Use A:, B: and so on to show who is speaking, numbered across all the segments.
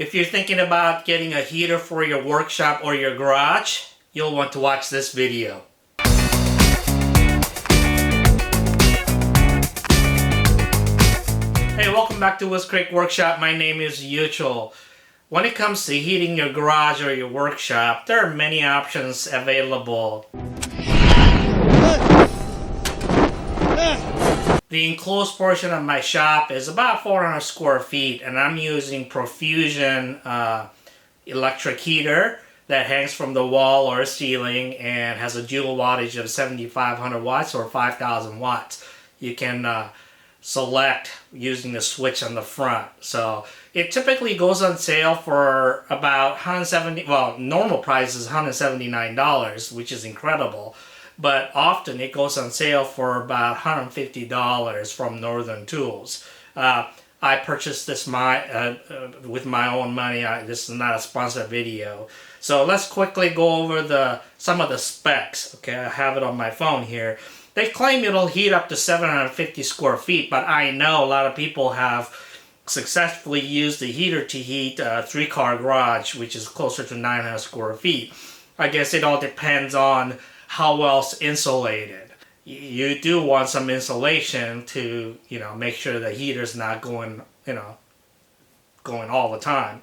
A: If you're thinking about getting a heater for your workshop or your garage, you'll want to watch this video. Hey, welcome back to Woods Creek Workshop. My name is Yuchel. When it comes to heating your garage or your workshop, there are many options available. The enclosed portion of my shop is about 400 square feet, and I'm using Profusion electric heater that hangs from the wall or ceiling and has a dual wattage of 7,500 watts or 5,000 watts. You can select using the switch on the front. So it typically goes on sale for about $170. Well, normal price is $179, which is incredible. But often it goes on sale for about $150 from Northern Tools. I purchased this with my own money. This is not a sponsored video. So let's quickly go over some of the specs. Okay, I have it on my phone here. They claim it'll heat up to 750 square feet, but I know a lot of people have successfully used the heater to heat a 3-car garage, which is closer to 900 square feet. I guess it all depends on how well it's insulated. You do want some insulation to, make sure the heater's not going all the time.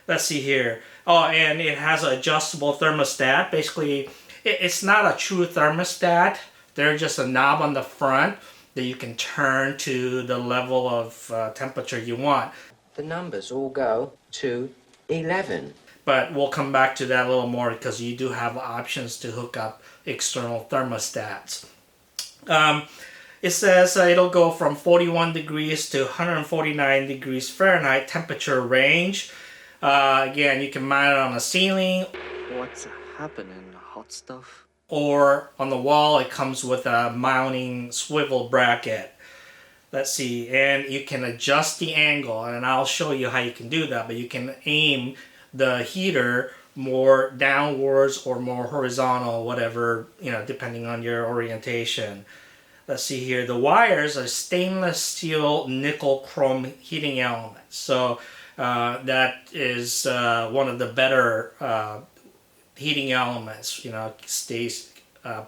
A: Let's see here. Oh, and it has an adjustable thermostat. Basically, it's not a true thermostat. There's just a knob on the front that you can turn to the level of temperature you want.
B: The numbers all go to 11.
A: But we'll come back to that a little more because you do have options to hook up external thermostats. It says it'll go from 41 degrees to 149 degrees Fahrenheit temperature range. Again, you can mount it on the ceiling.
C: What's happening, hot stuff?
A: Or on the wall. It comes with a mounting swivel bracket. Let's see, and you can adjust the angle, and I'll show you how you can do that, but you can aim the heater more downwards or more horizontal, whatever, depending on your orientation. Let's see here. The wires are stainless steel nickel chrome heating elements. So that is one of the better heating elements.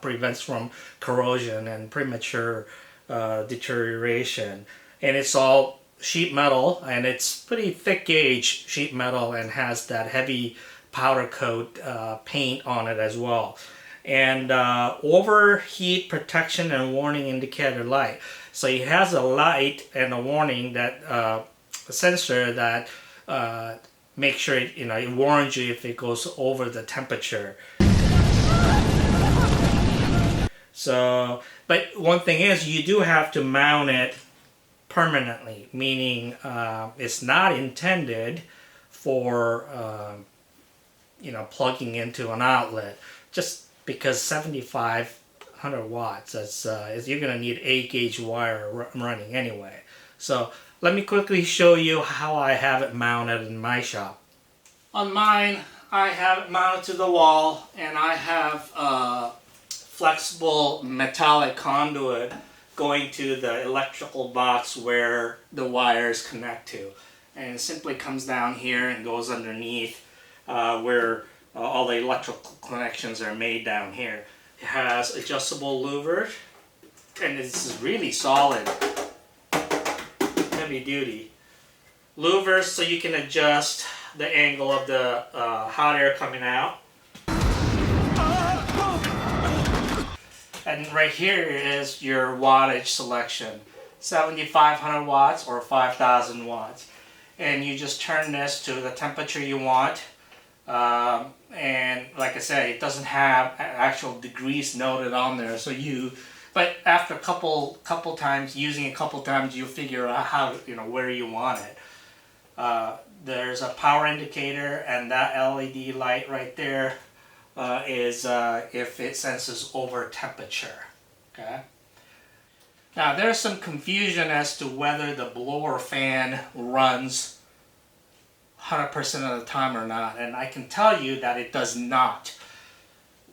A: Prevents from corrosion and premature deterioration. And it's all sheet metal, and it's pretty thick gauge sheet metal and has that heavy powder coat paint on it as well. And overheat protection and warning indicator light. So it has a light and a warning that a sensor that makes sure it warns you if it goes over the temperature. So, but one thing is, you do have to mount it permanently, meaning it's not intended for plugging into an outlet, just because 7,500 watts, you're going to need 8-gauge wire running anyway. So let me quickly show you how I have it mounted in my shop. On mine, I have it mounted to the wall, and I have flexible metallic conduit going to the electrical box where the wires connect to, and it simply comes down here and goes underneath where all the electrical connections are made down here. It has adjustable louvers, and this is really solid, heavy duty louvers, so you can adjust the angle of the hot air coming out. And right here is your wattage selection, 7,500 watts or 5,000 watts. And you just turn this to the temperature you want. And like I said, it doesn't have actual degrees noted on there. But after a couple times, using a couple times, you figure out how, where you want it. There's a power indicator, and that LED light right there is if it senses over temperature. Okay. Now there's some confusion as to whether the blower fan runs 100% of the time or not, and I can tell you that it does not.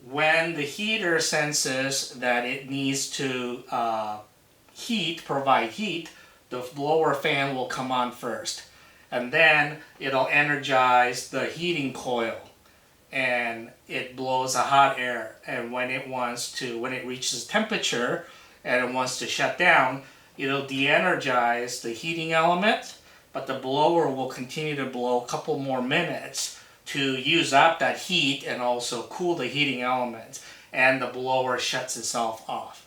A: When the heater senses that it needs to provide heat, the blower fan will come on first. and then it'll energize the heating coil, and it blows a hot air, and when it reaches temperature and it wants to shut down, it'll de-energize the heating element, but the blower will continue to blow a couple more minutes to use up that heat and also cool the heating element, and the blower shuts itself off.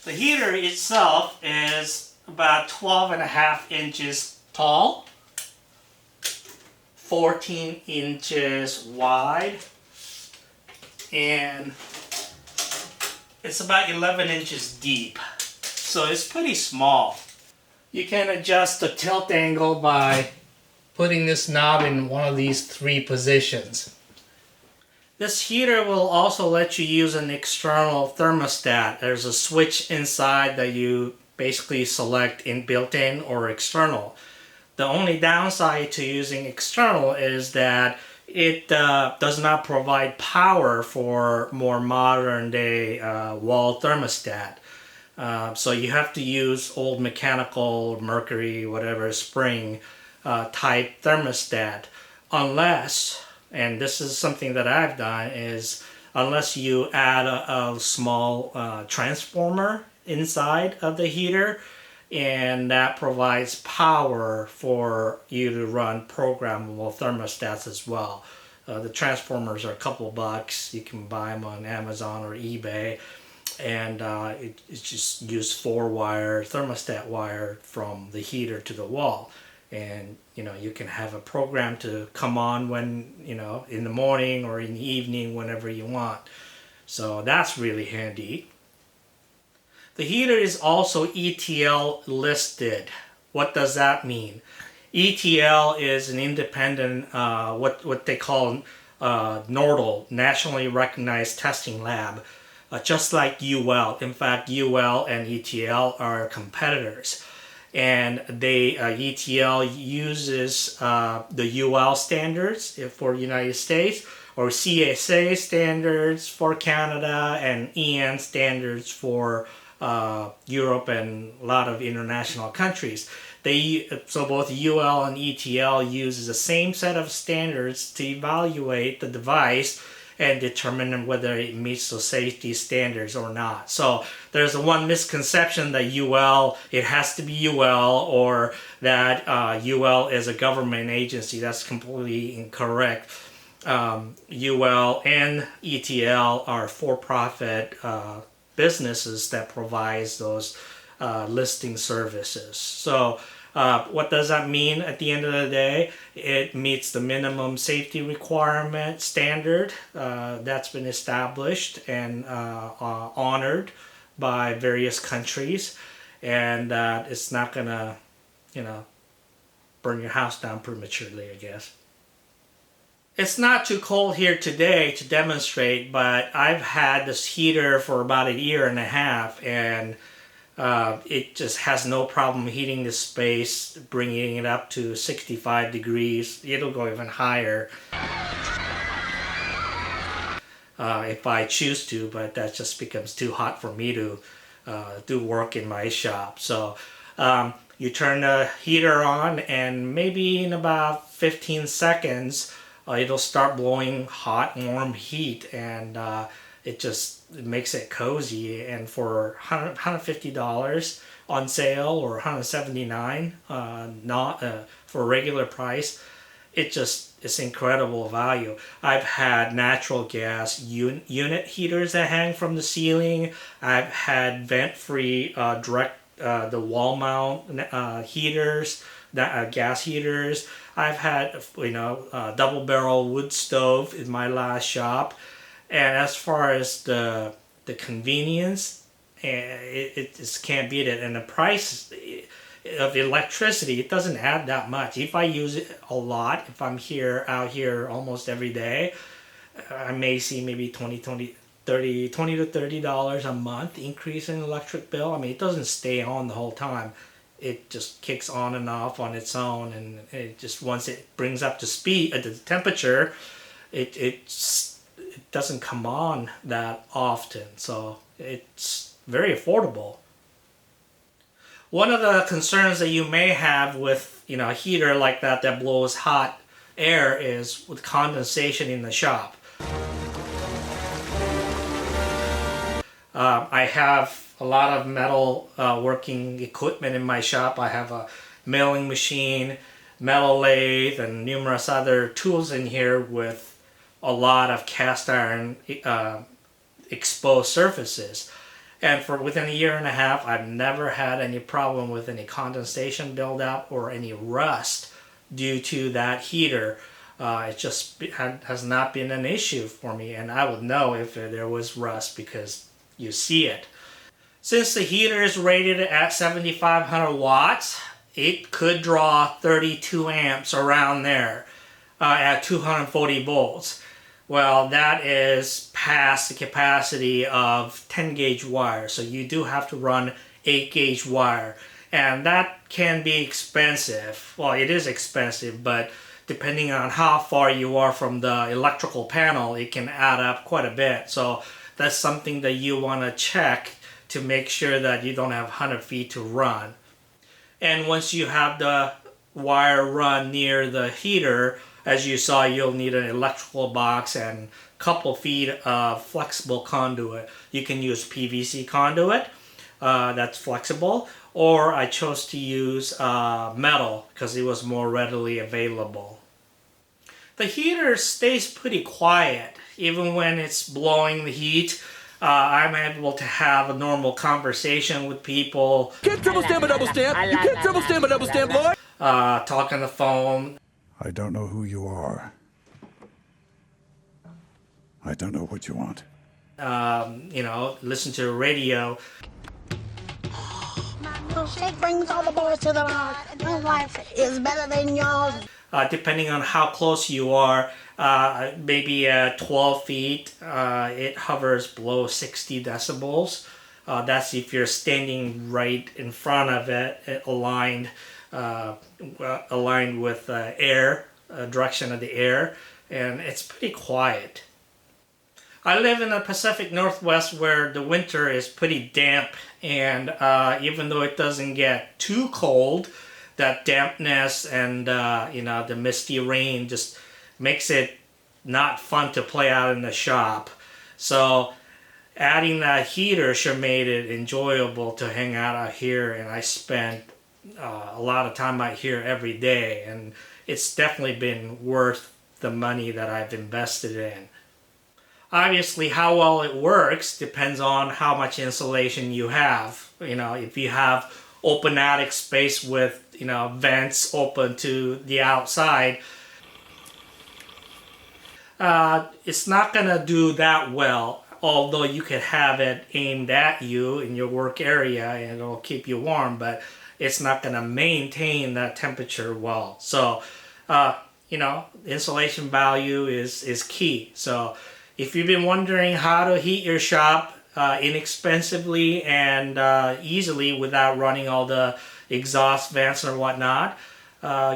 A: The heater itself is about 12.5 inches tall, 14 inches wide, and it's about 11 inches deep. So it's pretty small. You can adjust the tilt angle by putting this knob in one of these 3 positions. This heater will also let you use an external thermostat. There's a switch inside that you basically select in built-in or external. The only downside to using external is that it does not provide power for more modern day wall thermostat. So you have to use old mechanical, mercury, whatever, spring type thermostat, unless, and this is something that I've done, is unless you add a small transformer inside of the heater, and that provides power for you to run programmable thermostats as well. The transformers are a couple bucks. You can buy them on Amazon or eBay, and it's just use 4-wire thermostat wire from the heater to the wall. And you can have a program to come on when in the morning or in the evening, whenever you want. So that's really handy. The heater is also ETL listed. What does that mean? ETL is an independent, what they call NORDL, Nationally Recognized Testing Lab, just like UL. In fact, UL and ETL are competitors. And ETL uses the UL standards for United States, or CSA standards for Canada, and EN standards for Europe and a lot of international countries. So both UL and ETL uses the same set of standards to evaluate the device and determine whether it meets the safety standards or not. So there's one misconception that it has to be UL, or that UL is a government agency. That's completely incorrect. UL and ETL are for-profit businesses that provides those listing services. So what does that mean at the end of the day? It meets the minimum safety requirement standard that's been established and honored by various countries, and that it's not gonna burn your house down prematurely, I guess. It's not too cold here today to demonstrate, but I've had this heater for about 1.5 years, and it just has no problem heating the space, bringing it up to 65 degrees. It'll go even higher if I choose to, but that just becomes too hot for me to do work in my shop. So you turn the heater on, and maybe in about 15 seconds, it'll start blowing hot, warm heat, and it makes it cozy. And for $150 on sale, or $179 not for regular price, it's incredible value. I've had natural gas unit heaters that hang from the ceiling. I've had vent-free direct the wall mount heaters, gas heaters. I've had double barrel wood stove in my last shop, and as far as the convenience, it just can't beat it. And the price of electricity, it doesn't add that much. If I use it a lot, if I'm out here almost every day, I may see maybe $20 to $30 a month increase in electric bill. I mean, it doesn't stay on the whole time. It just kicks on and off on its own, and it just, once it brings up to speed at the temperature, it doesn't come on that often. So it's very affordable. One of the concerns that you may have with, a heater like that that blows hot air is with condensation in the shop. I have a lot of metal working equipment in my shop. I have a milling machine, metal lathe, and numerous other tools in here with a lot of cast iron exposed surfaces. And for within a year and a half, I've never had any problem with any condensation buildup or any rust due to that heater. It just has not been an issue for me, and I would know if there was rust because you see it. Since the heater is rated at 7,500 watts, it could draw 32 amps around there at 240 volts. Well, that is past the capacity of 10 gauge wire, so you do have to run 8 gauge wire, and that can be expensive. Well, it is expensive, but depending on how far you are from the electrical panel, it can add up quite a bit. So that's something that you want to check to make sure that you don't have 100 feet to run. And once you have the wire run near the heater, as you saw, you'll need an electrical box and a couple feet of flexible conduit. You can use PVC conduit that's flexible, or I chose to use metal because it was more readily available. The heater stays pretty quiet even when it's blowing the heat. I'm able to have a normal conversation with people.
D: Can't triple stamp a double stamp. You can't triple stamp a double stamp, boy.
A: Talk on the phone.
E: I don't know who you are. I don't know what you want.
A: Listen to the radio.
F: Milkshake brings all the boys to the bar. My life is better than yours.
A: Depending on how close you are, maybe at 12 feet, it hovers below 60 decibels. That's if you're standing right in front of it, aligned with air, direction of the air, and it's pretty quiet. I live in the Pacific Northwest where the winter is pretty damp, and even though it doesn't get too cold, that dampness and the misty rain just makes it not fun to play out in the shop. So adding that heater sure made it enjoyable to hang out here, and I spent a lot of time out here every day, and it's definitely been worth the money that I've invested in. Obviously, how well it works depends on how much insulation you have. If you have open attic space with vents open to the outside, it's not gonna do that well, although you could have it aimed at you in your work area and it'll keep you warm, but it's not gonna maintain that temperature well. So insulation value is key. So if you've been wondering how to heat your shop inexpensively and easily without running all the exhaust vents or whatnot,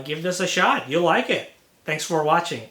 A: give this a shot. You'll like it. Thanks for watching.